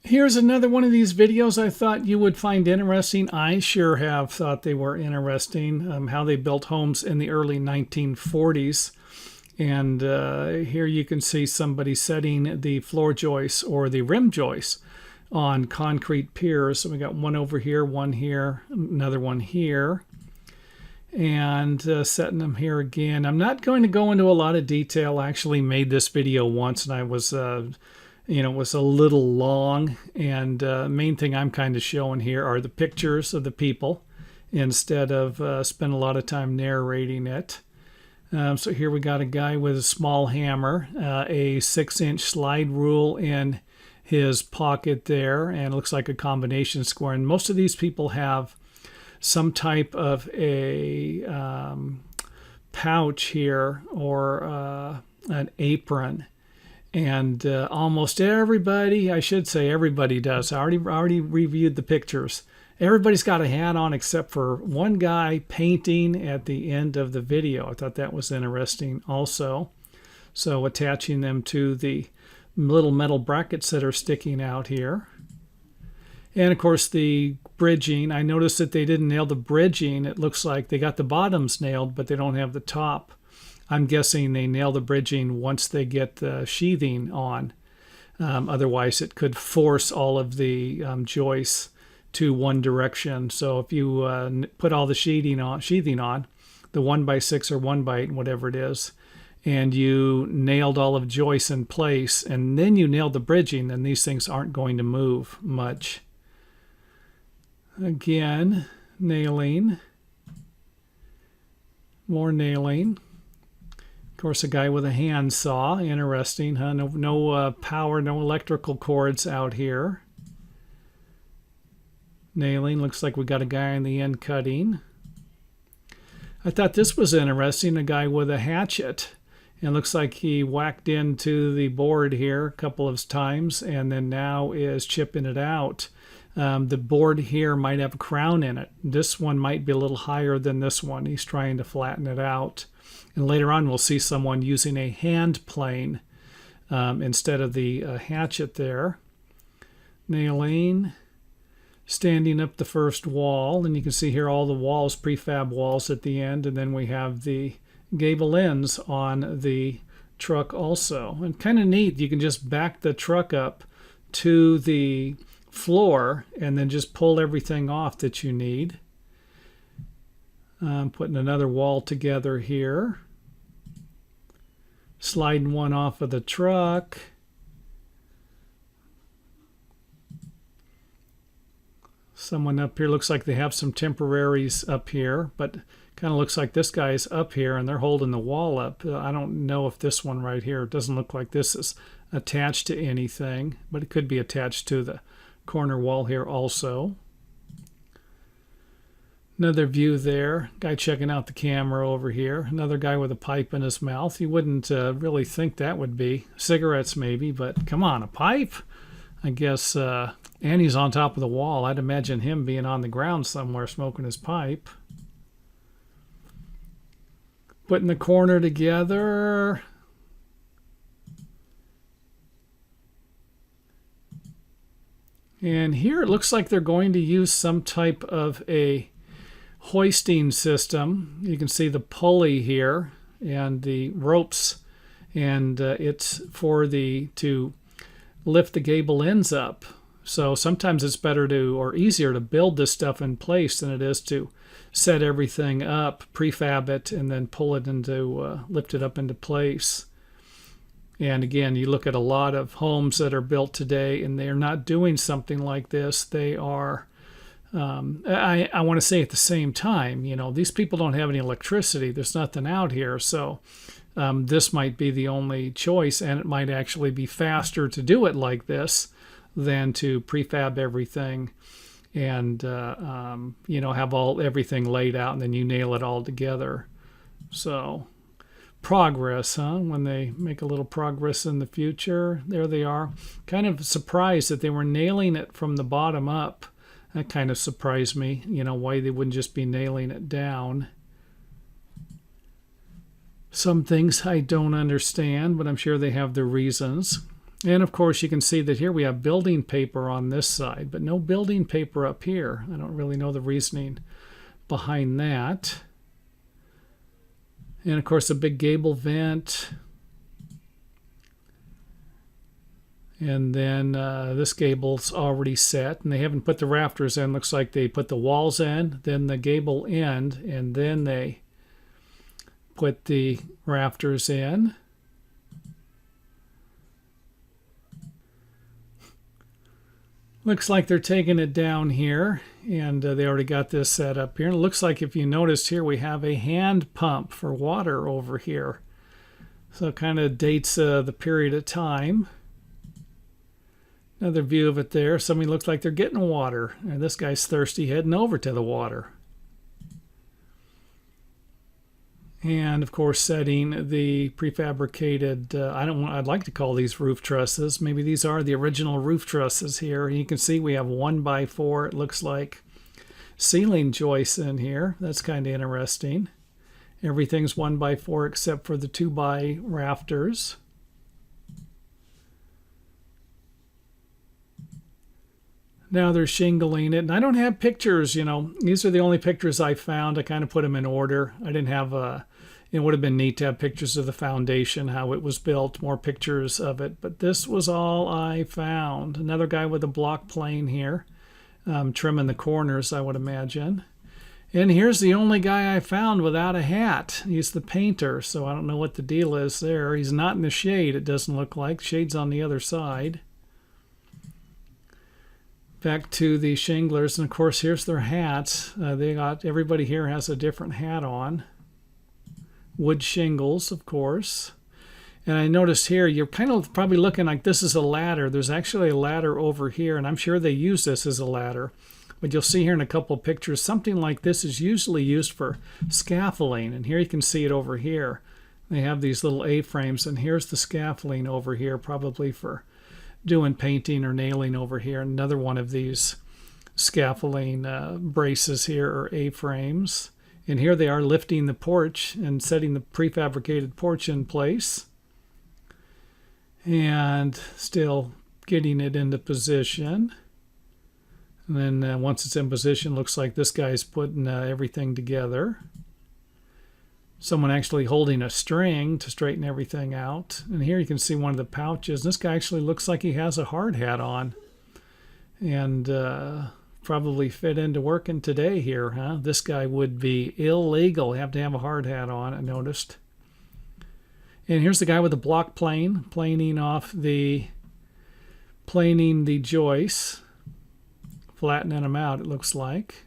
Here's another one of these videos I thought you would find interesting. I sure have thought they were interesting, how they built homes in the early 1940s. And here you can see somebody setting the floor joists or the rim joists on concrete piers. So we got one over here, one here, another one here, and setting them here again. I'm not going to go into a lot of detail. I actually made this video once, and I was it was a little long, and main thing I'm kind of showing here are the pictures of the people instead of spend a lot of time narrating it. So here we got a guy with a small hammer, a 6-inch slide rule in his pocket there, and it looks like a combination square. And most of these people have some type of a pouch here or an apron. And almost everybody, I should say everybody does. I already reviewed the pictures. Everybody's got a hat on except for one guy painting at the end of the video. I thought that was interesting also. So attaching them to the little metal brackets that are sticking out here. And of course the bridging. I noticed that they didn't nail the bridging. It looks like they got the bottoms nailed, but they don't have the top. I'm guessing they nail the bridging once they get the sheathing on. Otherwise, it could force all of the joists to one direction. So if you put all the sheathing on, the 1x6 or 1x8, whatever it is, and you nailed all of joists in place, and then you nailed the bridging, then these things aren't going to move much. Again, nailing. More nailing. Of course, a guy with a handsaw. Interesting, huh? No power, no electrical cords out here. Nailing. Looks like we got a guy on the end cutting. I thought this was interesting. A guy with a hatchet. And looks like he whacked into the board here a couple of times and then now is chipping it out. The board here might have a crown in it. This one might be a little higher than this one. He's trying to flatten it out. And later on we'll see someone using a hand plane instead of the hatchet there. Nailing. Standing up the first wall. And you can see here all the walls, prefab walls at the end. And then we have the gable ends on the truck also. And kind of neat. You can just back the truck up to the floor and then just pull everything off that you need. Putting another wall together here. Sliding one off of the truck. Someone up here, looks like they have some temporaries up here, but kind of looks like this guy's up here and they're holding the wall up. I don't know if this one right here, it doesn't look like this is attached to anything, but it could be attached to the corner wall here also. Another view there. Guy checking out the camera over here. Another guy with a pipe in his mouth. You wouldn't really think that would be cigarettes maybe, but come on, a pipe? I guess, and he's on top of the wall. I'd imagine him being on the ground somewhere smoking his pipe. Putting the corner together. And here it looks like they're going to use some type of a hoisting system. You can see the pulley here and the ropes, and it's for to lift the gable ends up. So sometimes it's better to, or easier to build this stuff in place than it is to set everything up, prefab it, and then pull it into, lift it up into place. And again, you look at a lot of homes that are built today and they're not doing something like this. They are, I want to say at the same time, you know, these people don't have any electricity. There's nothing out here. So this might be the only choice, and it might actually be faster to do it like this than to prefab everything and, you know, have everything laid out and then you nail it all together. So progress, huh? When they make a little progress in the future, there they are. Kind of surprised that they were nailing it from the bottom up. That kind of surprised me, you know, why they wouldn't just be nailing it down. Some things I don't understand, but I'm sure they have their reasons. And of course you can see that here we have building paper on this side, but no building paper up here. I don't really know the reasoning behind that. And of course a big gable vent. And then this gable's already set, and they haven't put the rafters in. Looks like they put the walls in, then the gable end, and then they put the rafters in. Looks like they're taking it down here, and they already got this set up here. And it looks like, if you notice here, we have a hand pump for water over here. So it kind of dates the period of time. Another view of it there. Somebody looks like they're getting water, and this guy's thirsty, heading over to the water. And of course setting the prefabricated, I'd like to call these roof trusses. Maybe these are the original roof trusses here. And you can see we have 1x4, it looks like, ceiling joists in here. That's kind of interesting. Everything's 1x4 except for the 2x rafters. Now they're shingling it, and I don't have pictures, These are the only pictures I found. I kind of put them in order. I didn't have it would have been neat to have pictures of the foundation, how it was built, more pictures of it. But this was all I found. Another guy with a block plane here, trimming the corners, I would imagine. And here's the only guy I found without a hat. He's the painter, so I don't know what the deal is there. He's not in the shade, it doesn't look like. Shade's on the other side. Back to the shinglers, and of course here's their hats. Everybody here has a different hat on. Wood shingles, of course. And I noticed here, you're kind of probably looking like this is a ladder. There's actually a ladder over here, and I'm sure they use this as a ladder. But you'll see here in a couple of pictures, something like this is usually used for scaffolding. And here you can see it over here. They have these little A-frames, and here's the scaffolding over here, probably for doing painting or nailing over here. Another one of these scaffolding braces here, or A-frames. And here they are lifting the porch and setting the prefabricated porch in place. And still getting it into position. And then once it's in position, looks like this guy's putting everything together. Someone actually holding a string to straighten everything out. And here you can see one of the pouches. This guy actually looks like he has a hard hat on. And probably fit into working today here, huh? This guy would be illegal. You have to have a hard hat on, I noticed. And here's the guy with the block plane, planing the joists, flattening them out, it looks like.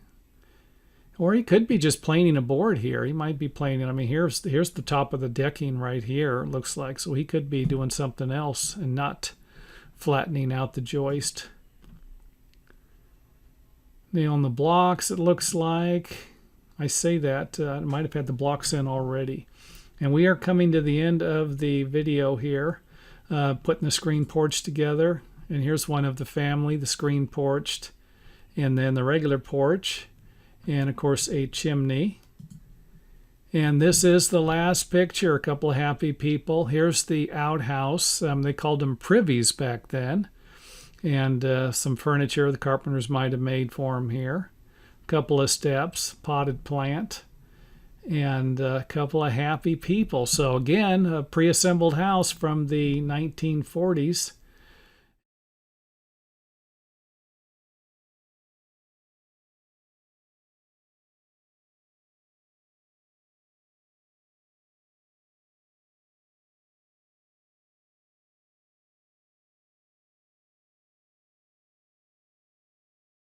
Or he could be just planing a board here. He might be planing. I mean, here's the top of the decking right here, it looks like. So he could be doing something else and not flattening out the joist. On the blocks, it looks like. I say that. I might have had the blocks in already. And we are coming to the end of the video here, putting the screen porch together. And here's one of the family, the screen porched, and then the regular porch. And of course a chimney. And this is the last picture, a couple of happy people. Here's the outhouse. They called them privies back then. And some furniture the Carpenters might have made for them here. A couple of steps, potted plant, and a couple of happy people. So again, a pre-assembled house from the 1940s.